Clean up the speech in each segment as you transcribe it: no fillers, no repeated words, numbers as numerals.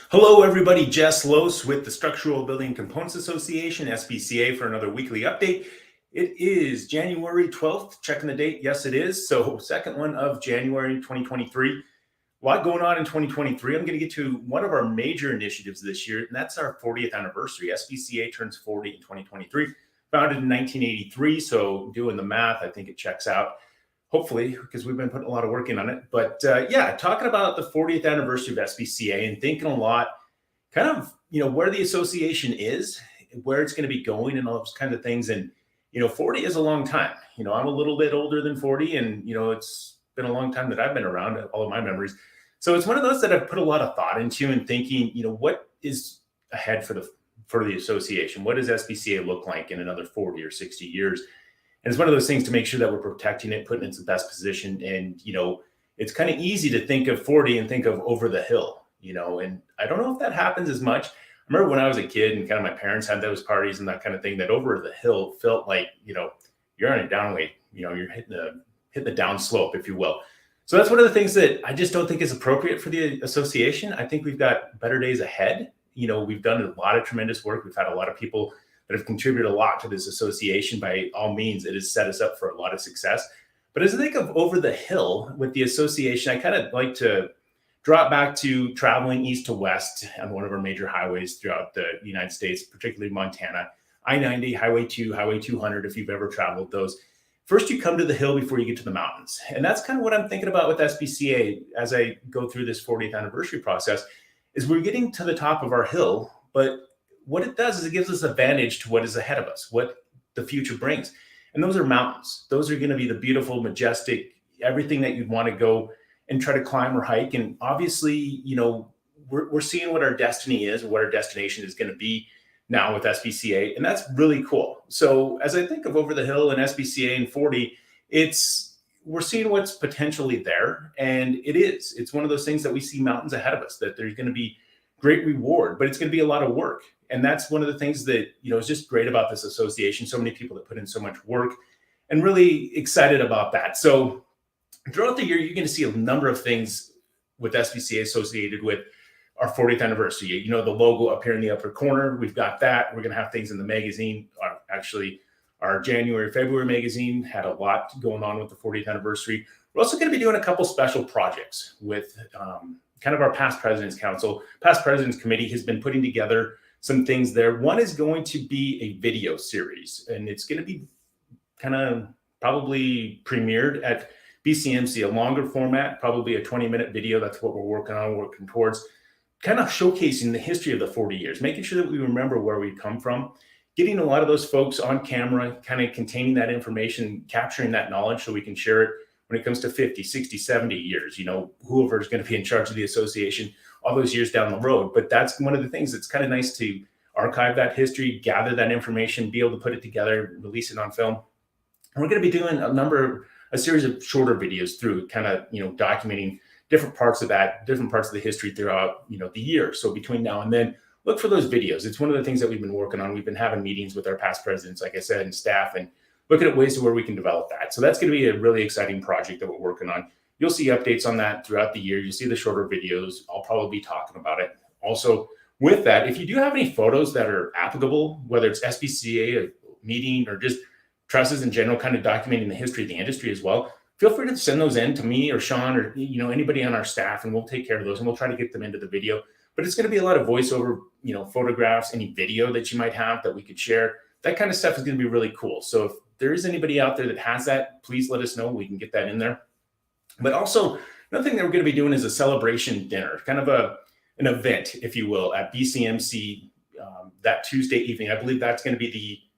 Hello, everybody. Jess Lose with the Structural Building Components Association, SBCA, for another weekly update. It is January 12th. Checking the date. Yes, it is. So, second one of January 2023. A lot going on in 2023. I'm going to get to one of our major initiatives this year, and that's our 40th anniversary. SBCA turns 40 in 2023. Founded in 1983. So, doing the math, I think it checks out. Hopefully, because we've been putting a lot of work in on it. But yeah, talking about the 40th anniversary of SBCA and thinking a lot, kind of, where the association is, where it's going to be going, and all those kinds of things. And 40 is a long time. I'm a little bit older than 40, and it's been a long time that I've been around. All of my memories. So it's one of those that I've put a lot of thought into and thinking, what is ahead for the association? What does SBCA look like in another 40 or 60 years? And it's one of those things to make sure that we're protecting it, putting it in the best position. And, it's kind of easy to think of 40 and think of over the hill, and I don't know if that happens as much. I remember when I was a kid and kind of my parents had those parties and that kind of thing, that over the hill felt like, you're on a downway, you're hitting the down slope, if you will. So that's one of the things that I just don't think is appropriate for the association. I think we've got better days ahead. We've done a lot of tremendous work. We've had a lot of people that have contributed a lot to this association. By all means, it has set us up for a lot of success. But as I think of over the hill with the association, I kind of like to draw it back to traveling east to west on one of our major highways throughout the United States, particularly Montana. I-90, Highway 2, Highway 200, if you've ever traveled those. First, you come to the hill before you get to the mountains. And that's kind of what I'm thinking about with SBCA as I go through this 40th anniversary process, is we're getting to the top of our hill, but what it does is it gives us a vantage to what is ahead of us, what the future brings. And those are mountains. Those are going to be the beautiful, majestic, everything that you'd want to go and try to climb or hike. And obviously, we're seeing what our destiny is, or what our destination is going to be now with SBCA. And that's really cool. So as I think of over the hill and SBCA and 40, we're seeing what's potentially there. And it's one of those things that we see mountains ahead of us, that there's going to be great reward, but it's going to be a lot of work. And that's one of the things that, is just great about this association. So many people that put in so much work, and really excited about that. So throughout the year, you're going to see a number of things with SBCA associated with our 40th anniversary. The logo up here in the upper corner, we've got that. We're going to have things in the magazine. Our January, February magazine had a lot going on with the 40th anniversary. We're also going to be doing a couple special projects with kind of our Past Presidents Council. Past Presidents Committee has been putting together some things there. One is going to be a video series, and it's going to be kind of probably premiered at BCMC, a longer format, probably a 20-minute video. That's what we're working towards, kind of showcasing the history of the 40 years, making sure that we remember where we come from, getting a lot of those folks on camera, kind of containing that information, capturing that knowledge so we can share it when it comes to 50, 60, 70 years, whoever is going to be in charge of the association all those years down the road. But that's one of the things that's kind of nice, to archive that history, gather that information, be able to put it together, release it on film. And we're going to be doing a series of shorter videos through kind of, documenting different parts of the history throughout, the year. So between now and then, look for those videos. It's one of the things that we've been working on. We've been having meetings with our past presidents, like I said, and staff, and looking at ways to where we can develop that. So that's going to be a really exciting project that we're working on. You'll see updates on that throughout the year. You'll see the shorter videos. I'll probably be talking about it. Also, with that, if you do have any photos that are applicable, whether it's SBCA, a meeting, or just trusses in general, kind of documenting the history of the industry as well, feel free to send those in to me or Sean, or anybody on our staff, and we'll take care of those, and we'll try to get them into the video. But it's going to be a lot of voiceover, photographs, any video that you might have that we could share. That kind of stuff is going to be really cool. So if there is anybody out there that has that, please let us know. We can get that in there. But also, another thing that we're going to be doing is a celebration dinner, kind of an event, if you will, at BCMC that Tuesday evening. I believe that's going to be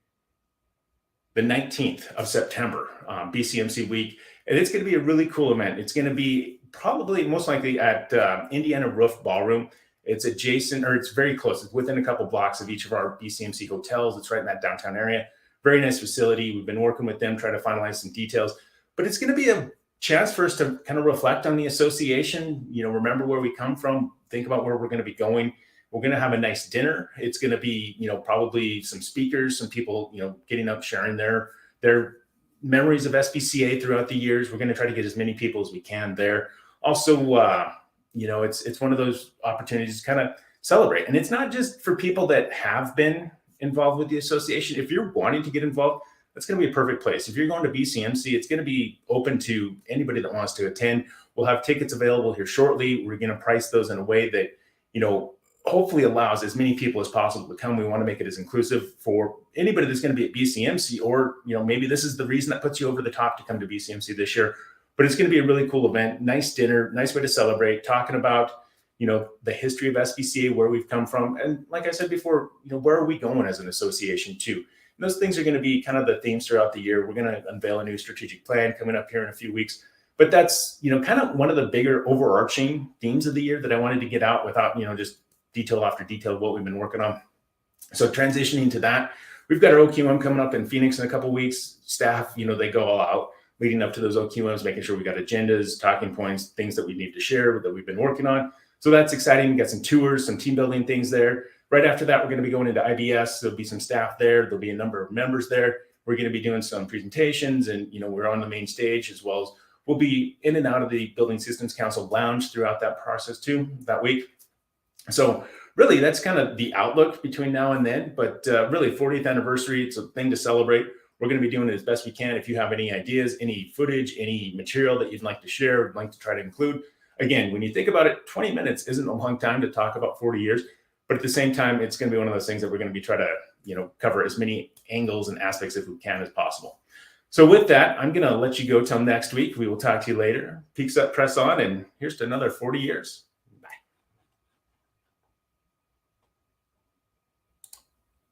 the 19th of September, BCMC week. And it's going to be a really cool event. It's going to be probably most likely at Indiana Roof Ballroom. It's adjacent, or it's very close. It's within a couple blocks of each of our BCMC hotels. It's right in that downtown area. Very nice facility. We've been working with them, trying to finalize some details. But it's going to be a chance for us to kind of reflect on the association, remember where we come from, think about where we're going to be going. We're going to have a nice dinner. It's going to be, probably some speakers, some people, getting up, sharing their memories of SBCA throughout the years. We're going to try to get as many people as we can there. Also, it's one of those opportunities to kind of celebrate. And it's not just for people that have been involved with the association. If you're wanting to get involved, that's going to be a perfect place. If you're going to BCMC, it's going to be open to anybody that wants to attend. We'll have tickets available here shortly. We're going to price those in a way that, hopefully allows as many people as possible to come. We want to make it as inclusive for anybody that's going to be at BCMC, or, maybe this is the reason that puts you over the top to come to BCMC this year. But it's going to be a really cool event, nice dinner, nice way to celebrate, talking about, the history of SBCA, where we've come from. And like I said before, where are we going as an association too? And those things are going to be kind of the themes throughout the year. We're going to unveil a new strategic plan coming up here in a few weeks. But that's, kind of one of the bigger overarching themes of the year that I wanted to get out without, just detail after detail of what we've been working on. So transitioning to that, we've got our OQM coming up in Phoenix in a couple of weeks. Staff, they go all out leading up to those OQMs, making sure we got agendas, talking points, things that we need to share that we've been working on. So that's exciting. We got some tours, some team building things there. Right after that, we're going to be going into IBS. There'll be some staff there. There'll be a number of members there. We're going to be doing some presentations, and we're on the main stage, as well as we'll be in and out of the Building Systems Council lounge throughout that process too, that week. So really, that's kind of the outlook between now and then. But really, 40th anniversary, it's a thing to celebrate. We're going to be doing it as best we can. If you have any ideas, any footage, any material that you'd like to share, would like to try to include. Again, when you think about it, 20 minutes isn't a long time to talk about 40 years. But at the same time, it's going to be one of those things that we're going to be trying to, cover as many angles and aspects if we can as possible. So with that, I'm going to let you go till next week. We will talk to you later. Peaks up, press on, and here's to another 40 years.